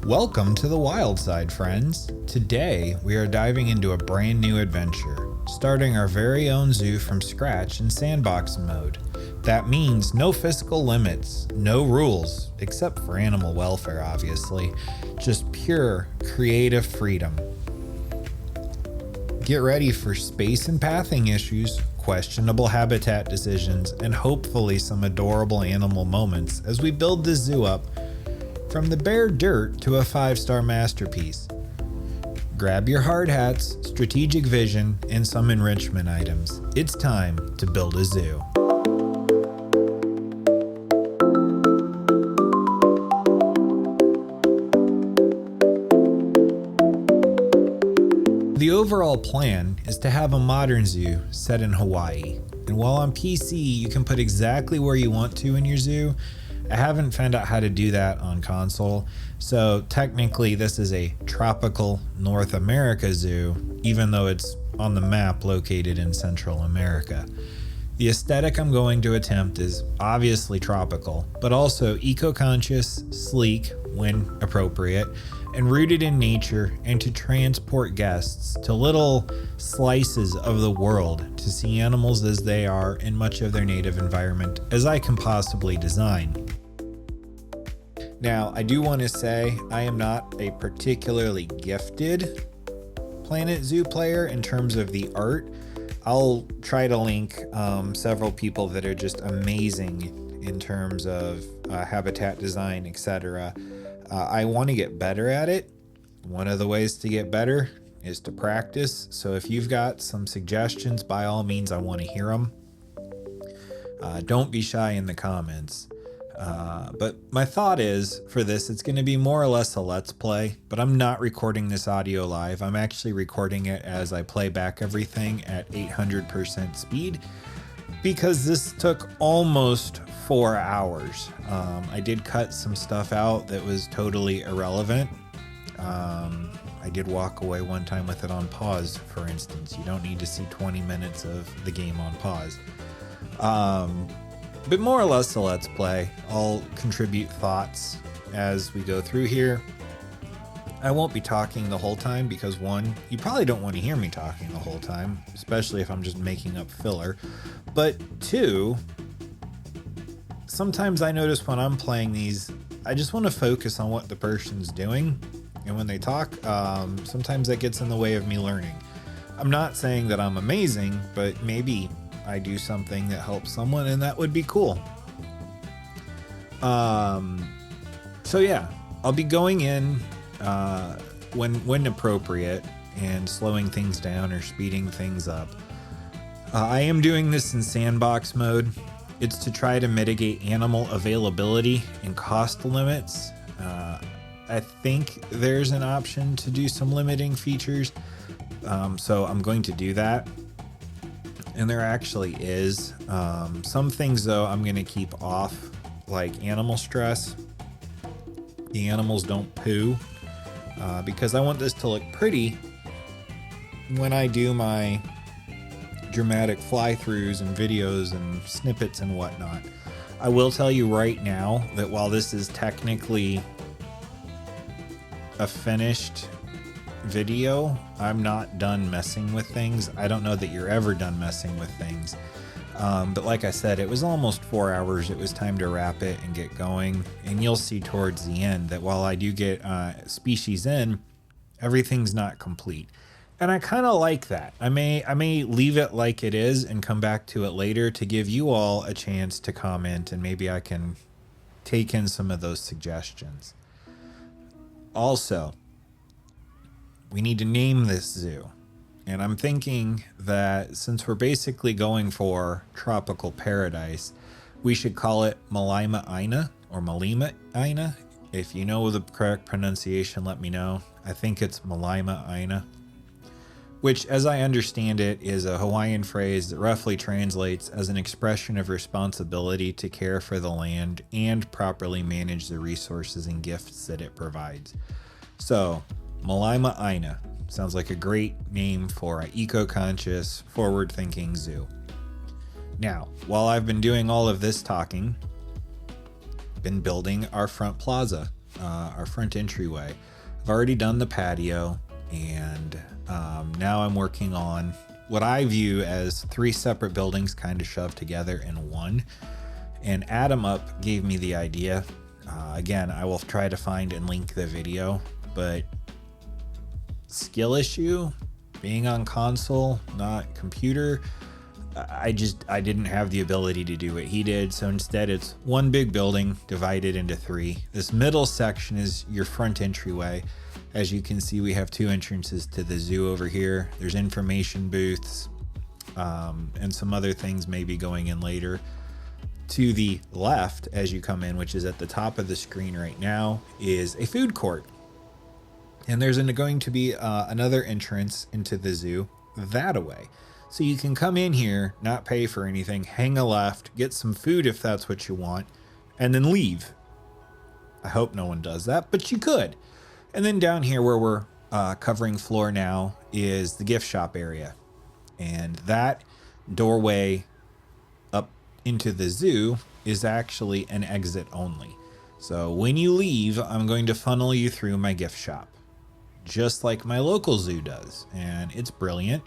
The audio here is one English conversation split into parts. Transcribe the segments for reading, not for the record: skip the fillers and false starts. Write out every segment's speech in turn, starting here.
Welcome to the Wild Side, friends. Today, we are diving into a brand new adventure, starting our very own zoo from scratch in Sandbox mode. That means no fiscal limits, no rules, except for animal welfare, obviously. Just pure creative freedom. Get ready for space and pathing issues, questionable habitat decisions, and hopefully some adorable animal moments as we build this zoo up from the bare dirt to a 5-star masterpiece. Grab your hard hats, strategic vision, and some enrichment items. It's time to build a zoo. The overall plan is to have a modern zoo set in Hawaii. And while on PC you can put exactly where you want to in your zoo, I haven't found out how to do that on console, so technically this is a tropical North America zoo, even though it's on the map located in Central America. The aesthetic I'm going to attempt is obviously tropical, but also eco-conscious, sleek when appropriate, and rooted in nature, and to transport guests to little slices of the world to see animals as they are in much of their native environment as I can possibly design. Now, I do want to say I am not a particularly gifted Planet Zoo player in terms of the art. I'll try to link several people that are just amazing in terms of habitat design, etc. I want to get better at it. One of the ways to get better is to practice. So if you've got some suggestions, by all means, I want to hear them. Don't be shy in the comments. But my thought is, for this, it's going to be more or less a let's play, but I'm not recording this audio live. I'm actually recording it as I play back everything at 800% speed, because this took almost 4 hours. I did cut some stuff out that was totally irrelevant. I did walk away one time with it on pause, for instance. You don't need to see 20 minutes of the game on pause. But more or less a let's play. I'll contribute thoughts as we go through here. I won't be talking the whole time because, one, you probably don't want to hear me talking the whole time, especially if I'm just making up filler. But two, sometimes I notice when I'm playing these, I just want to focus on what the person's doing. And when they talk, sometimes that gets in the way of me learning. I'm not saying that I'm amazing, but maybe I do something that helps someone, and that would be cool. So yeah, I'll be going in when appropriate and slowing things down or speeding things up. I am doing this in Sandbox mode. It's to try to mitigate animal availability and cost limits. I think there's an option to do some limiting features, so I'm going to do that. And there actually is. Some things, though, I'm going to keep off, like animal stress. The animals don't poo, because I want this to look pretty when I do my dramatic fly-throughs and videos and snippets and whatnot. I will tell you right now that while this is technically a finished video, I'm not done messing with things. I don't know that you're ever done messing with things. But like I said, it was almost 4 hours. It was time to wrap it and get going. And you'll see towards the end that while I do get species in, everything's not complete. And I kind of like that. I may leave it like it is and come back to it later to give you all a chance to comment, and maybe I can take in some of those suggestions. Also, we need to name this zoo. And I'm thinking that since we're basically going for tropical paradise, we should call it Malama Aina or Malima Aina. If you know the correct pronunciation, let me know. I think it's Malama Aina, which, as I understand it, is a Hawaiian phrase that roughly translates as an expression of responsibility to care for the land and properly manage the resources and gifts that it provides. So, Malama Aina sounds like a great name for an eco-conscious, forward-thinking zoo. Now, while I've been doing all of this talking, been building our front plaza. our front entryway. I've already done the patio, and now I'm working on what I view as 3 separate buildings kind of shoved together in one. And Adam Up gave me the idea. Again, I will try to find and link the video, but skill issue, being on console, not computer, I didn't have the ability to do what he did. So instead it's one big building divided into 3. This middle section is your front entryway. As you can see, we have 2 entrances to the zoo over here. There's information booths, and some other things maybe going in later. To the left, as you come in, which is at the top of the screen right now, is a food court. And there's going to be another entrance into the zoo that away. So you can come in here, not pay for anything, hang a left, get some food if that's what you want, and then leave. I hope no one does that, but you could. And then down here where we're covering floor now is the gift shop area. And that doorway up into the zoo is actually an exit only. So when you leave, I'm going to funnel you through my gift shop, just like my local zoo does. And it's brilliant.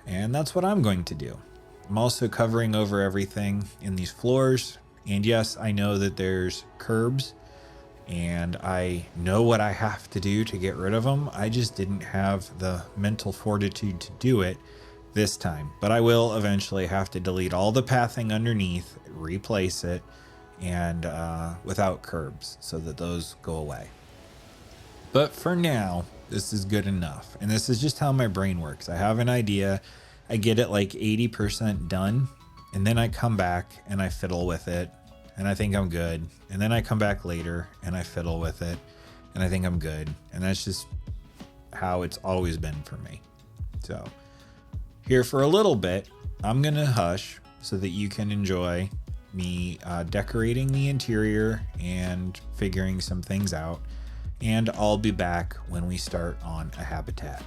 And that's what I'm going to do. I'm also covering over everything in these floors. And yes, I know that there's curbs, and I know what I have to do to get rid of them. I just didn't have the mental fortitude to do it this time. But I will eventually have to delete all the pathing underneath, replace it, and without curbs so that those go away. But for now, this is good enough. And this is just how my brain works. I have an idea, I get it like 80% done, and then I come back and I fiddle with it, and I think I'm good. And then I come back later and I fiddle with it, and I think I'm good. And that's just how it's always been for me. So here for a little bit, I'm gonna hush so that you can enjoy me decorating the interior and figuring some things out. And I'll be back when we start on a habitat.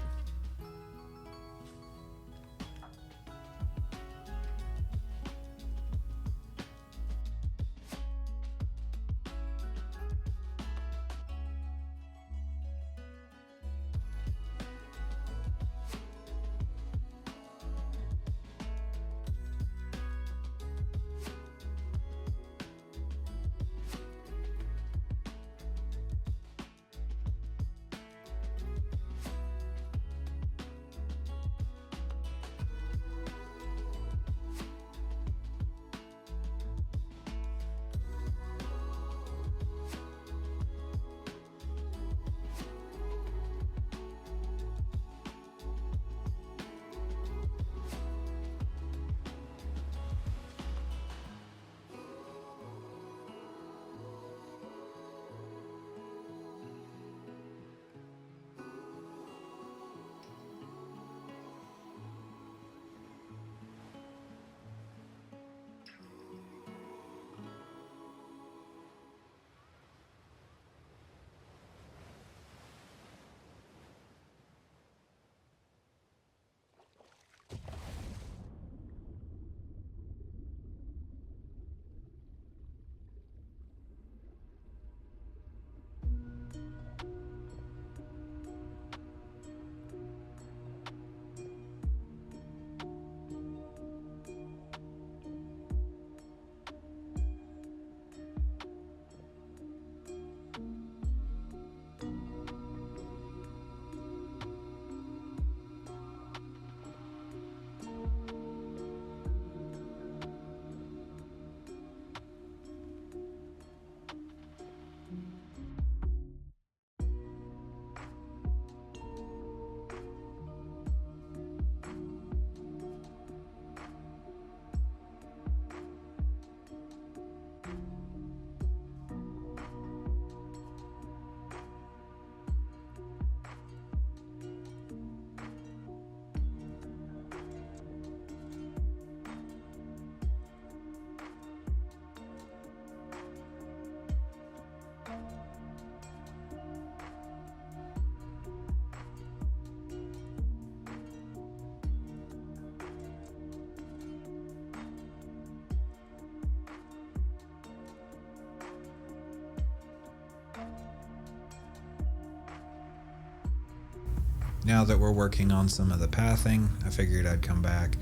now that we're working on some of the pathing, I figured I'd come back.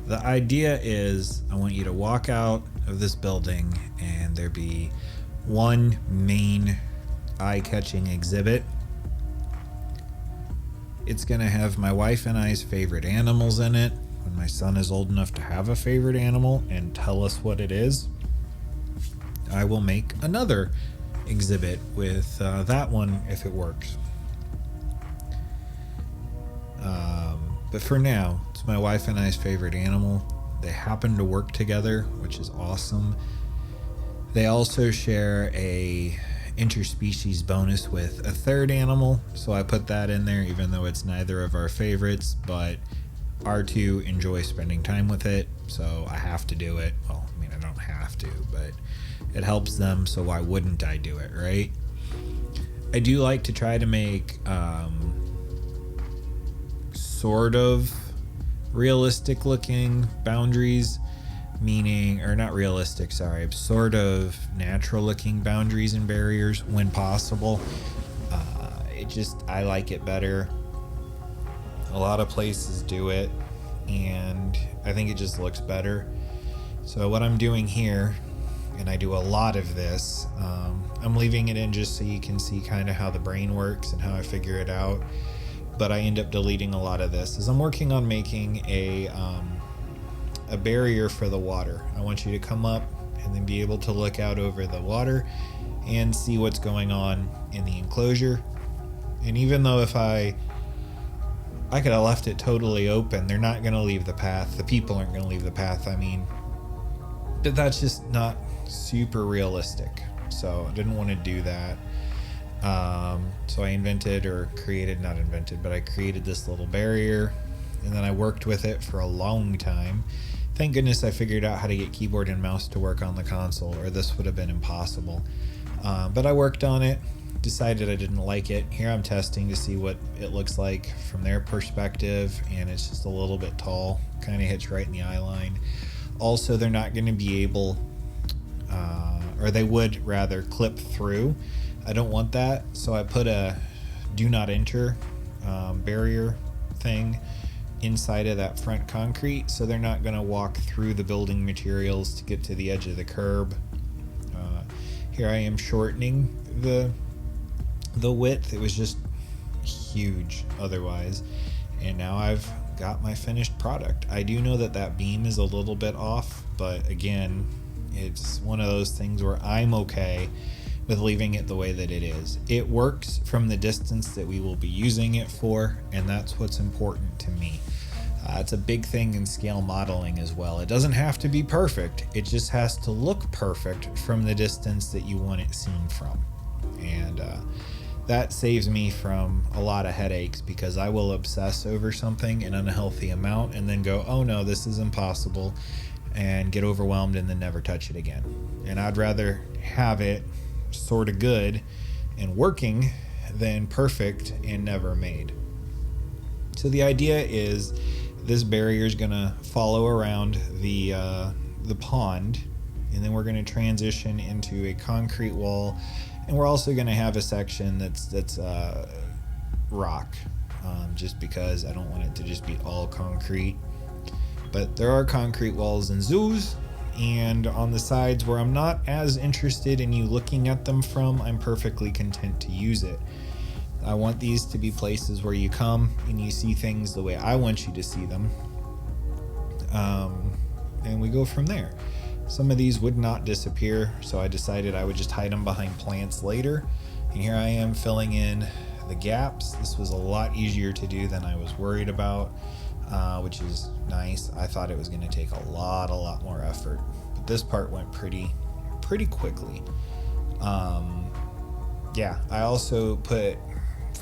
The idea is I want you to walk out of this building and there be one main eye-catching exhibit. It's going to have my wife and I's favorite animals in it. When my son is old enough to have a favorite animal and tell us what it is, I will make another exhibit with that one if it works. But for now, it's my wife and I's favorite animal. They happen to work together, which is awesome. They also share a interspecies bonus with a third animal, so I put that in there even though it's neither of our favorites, but our two enjoy spending time with it, so I have to do it. Well, I mean, I don't have to, but it helps them, so why wouldn't I do it, right? I do like to try to make sort of realistic looking boundaries, meaning, or not realistic, sorry, sort of natural looking boundaries and barriers when possible. I like it better. A lot of places do it, and I think it just looks better. So what I'm doing here, and I do a lot of this, I'm leaving it in just so you can see kind of how the brain works and how I figure it out. But I end up deleting a lot of this as I'm working on making a barrier for the water. I want you to come up and then be able to look out over the water and see what's going on in the enclosure. And even though if I could have left it totally open, they're not going to leave the path. The people aren't going to leave the path, I mean. But that's just not super realistic. So I didn't want to do that. So I created this little barrier, and then I worked with it for a long time. Thank goodness I figured out how to get keyboard and mouse to work on the console, or this would have been impossible. But I worked on it, decided I didn't like it. Here I'm testing to see what it looks like from their perspective, and it's just a little bit tall, kind of hits right in the eye line. Also, they're not going to be able, or they would rather clip through. I don't want that, so I put a do not enter barrier thing inside of that front concrete, so they're not going to walk through the building materials to get to the edge of the curb. Here I am shortening the width. It was just huge otherwise, and now I've got my finished product. I do know that beam is a little bit off, but again, it's one of those things where I'm okay with leaving it the way that it is. It works from the distance that we will be using it for, and that's what's important to me. It's a big thing in scale modeling as well. It doesn't have to be perfect. It just has to look perfect from the distance that you want it seen from. And that saves me from a lot of headaches, because I will obsess over something an unhealthy amount and then go, oh no, this is impossible, and get overwhelmed and then never touch it again. And I'd rather have it sort of good and working than perfect and never made. So the idea is this barrier is going to follow around the pond, and then we're going to transition into a concrete wall, and we're also going to have a section that's rock, just because I don't want it to just be all concrete. But there are concrete walls in zoos, and on the sides where I'm not as interested in you looking at them from, I'm perfectly content to use it. I want these to be places where you come and you see things the way I want you to see them, and we go from there. Some of these would not disappear, so I decided I would just hide them behind plants later, and here I am filling in the gaps. This was a lot easier to do than I was worried about, which is nice. I thought it was going to take a lot more effort, but this part went pretty quickly. I also put,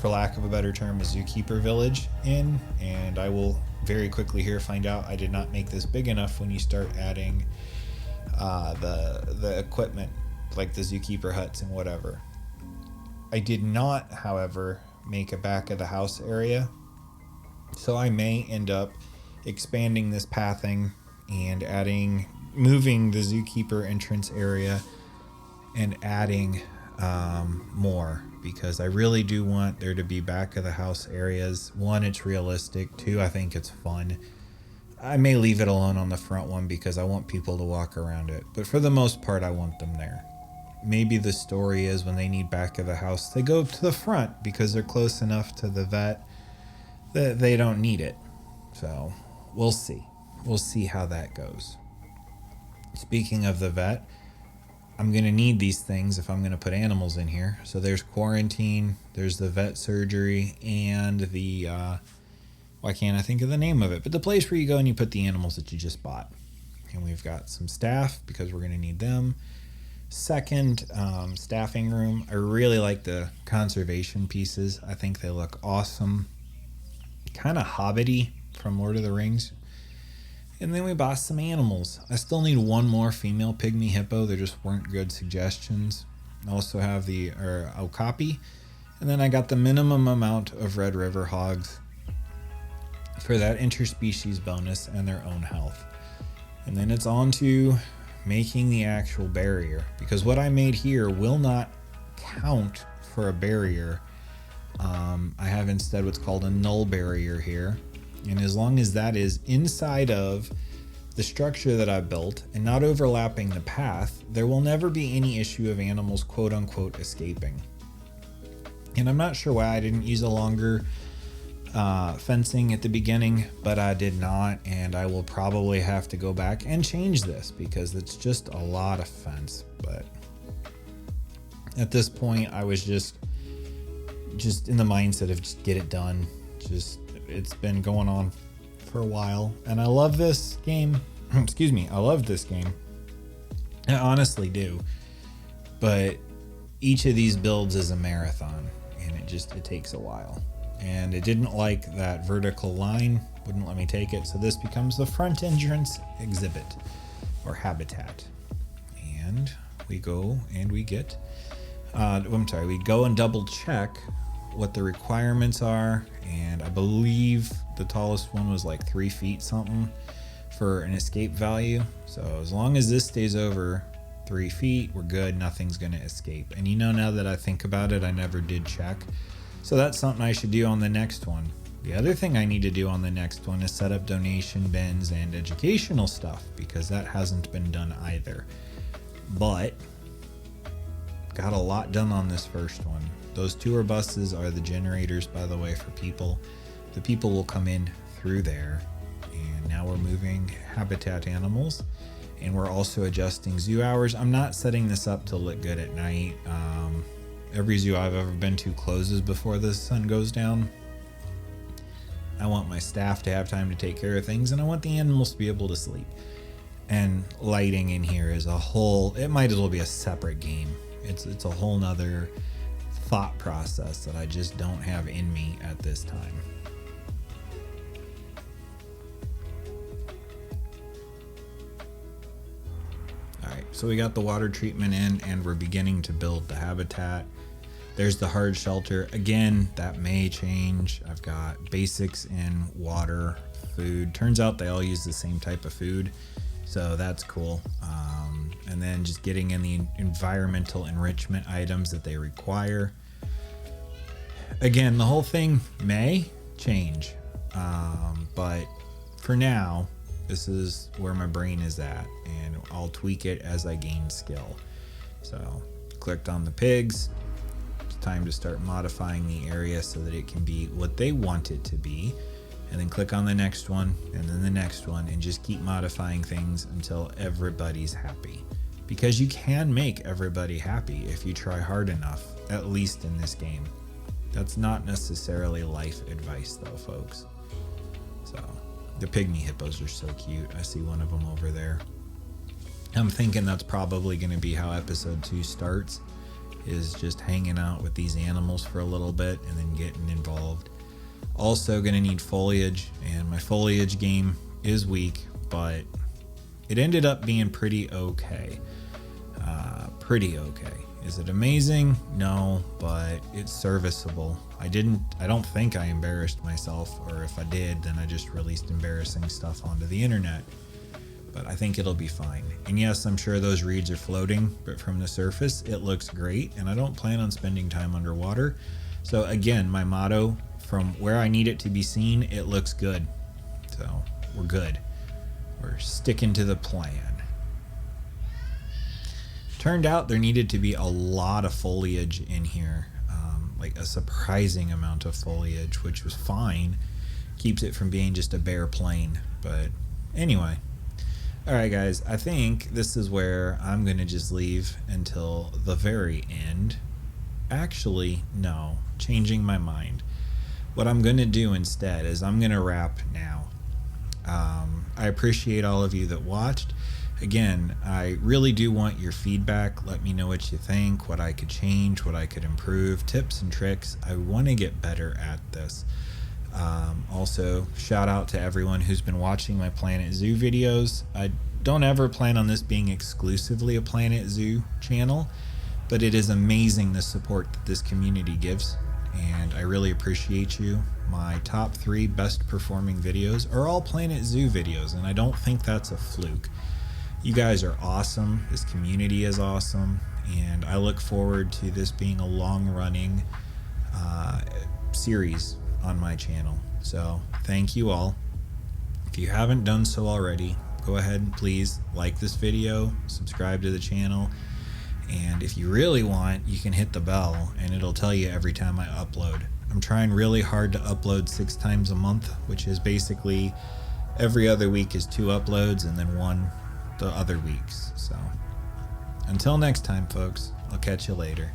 for lack of a better term, a zookeeper village in, and I will very quickly here find out I did not make this big enough when you start adding the equipment, like the zookeeper huts and whatever. I did not, however, make a back of the house area, so I may end up expanding this pathing and moving the zookeeper entrance area and adding more, because I really do want there to be back of the house areas. One, it's realistic. Two, I think it's fun. I may leave it alone on the front one because I want people to walk around it. But for the most part, I want them there. Maybe the story is when they need back of the house, they go to the front because they're close enough to the vet that they don't need it. So we'll see. We'll see how that goes. Speaking of the vet, I'm going to need these things if I'm going to put animals in here. So there's quarantine, there's the vet surgery, and the, why can't I think of the name of it? But the place where you go and you put the animals that you just bought. And we've got some staff because we're going to need them. Second, staffing room. I really like the conservation pieces. I think they look awesome. Kind of hobbity from Lord of the Rings. And then we bought some animals. I still need one more female pygmy hippo. There just weren't good suggestions. I also have the okapi. And then I got the minimum amount of Red River hogs for that interspecies bonus and their own health. And then it's on to making the actual barrier, because what I made here will not count for a barrier. I have instead what's called a null barrier here. And as long as that is inside of the structure that I built and not overlapping the path, there will never be any issue of animals quote unquote escaping. And I'm not sure why I didn't use a longer fencing at the beginning, but I did not, and I will probably have to go back and change this because it's just a lot of fence. But at this point, I was just in the mindset of just get it done. It's been going on for a while, and I love this game. Excuse me, I love this game. I honestly do. But each of these builds is a marathon, and it takes a while. And it didn't like that vertical line, wouldn't let me take it, so this becomes the front entrance exhibit or habitat. And we go and we get we go and double check what the requirements are, and I believe the tallest one was like 3 feet something for an escape value. So as long as this stays over 3 feet, we're good. Nothing's going to escape. And now that I think about it, I never did check. So that's something I should do on the next one. The other thing I need to do on the next one is set up donation bins and educational stuff, because that hasn't been done either. But got a lot done on this first one. Those tour buses are the generators, by the way, for people. The people will come in through there. And now we're moving habitat animals, and we're also adjusting zoo hours. I'm not setting this up to look good at night. Every zoo I've ever been to closes before the sun goes down. I want my staff to have time to take care of things, and I want the animals to be able to sleep. And lighting in here is it might as well be a separate game. It's a whole nother thought process that I just don't have in me at this time. All right, so we got the water treatment in, and we're beginning to build the habitat. There's the hard shelter. Again, that may change. I've got basics in water, food. Turns out they all use the same type of food, so that's cool. And then just getting in the environmental enrichment items that they require. Again, the whole thing may change, but for now, this is where my brain is at, and I'll tweak it as I gain skill. So, clicked on the pigs. It's time to start modifying the area so that it can be what they want it to be. And then click on the next one, and then the next one, and just keep modifying things until everybody's happy. Because you can make everybody happy if you try hard enough, at least in this game. That's not necessarily life advice though, folks. So, the pygmy hippos are so cute. I see one of them over there. I'm thinking that's probably going to be how episode 2 starts, is just hanging out with these animals for a little bit and then getting involved. Also going to need foliage, and my foliage game is weak, but it ended up being pretty okay. Is it amazing? No, but it's serviceable. I don't think I embarrassed myself, or if I did, then I just released embarrassing stuff onto the internet. but I think it'll be fine. And yes, I'm sure those reeds are floating, but from the surface, it looks great. And I don't plan on spending time underwater. So again, my motto, from where I need it to be seen, it looks good. So we're good. We're sticking to the plan. Turned out there needed to be a lot of foliage in here, like a surprising amount of foliage, which was fine. Keeps it from being just a bare plain. But anyway, all right, guys, I think this is where I'm going to just leave until the very end. Actually, no, changing my mind. What I'm going to do instead is I'm going to wrap now. I appreciate all of you that watched. Again, I really do want your feedback. Let me know what you think, what I could change, what I could improve, tips and tricks. I want to get better at this. Also, shout out to everyone who's been watching my Planet Zoo videos. I don't ever plan on this being exclusively a Planet Zoo channel, but it is amazing the support that this community gives, and I really appreciate you. My top 3 best performing videos are all Planet Zoo videos, and I don't think that's a fluke. You guys are awesome. This community is awesome, and I look forward to this being a long-running series on my channel. So thank you all. If you haven't done so already, go ahead and please like this video, subscribe to the channel, and if you really want, you can hit the bell and it'll tell you every time I upload. I'm trying really hard to upload 6 times a month, which is basically every other week is 2 uploads and then 1 the other weeks. So until next time, folks, I'll catch you later.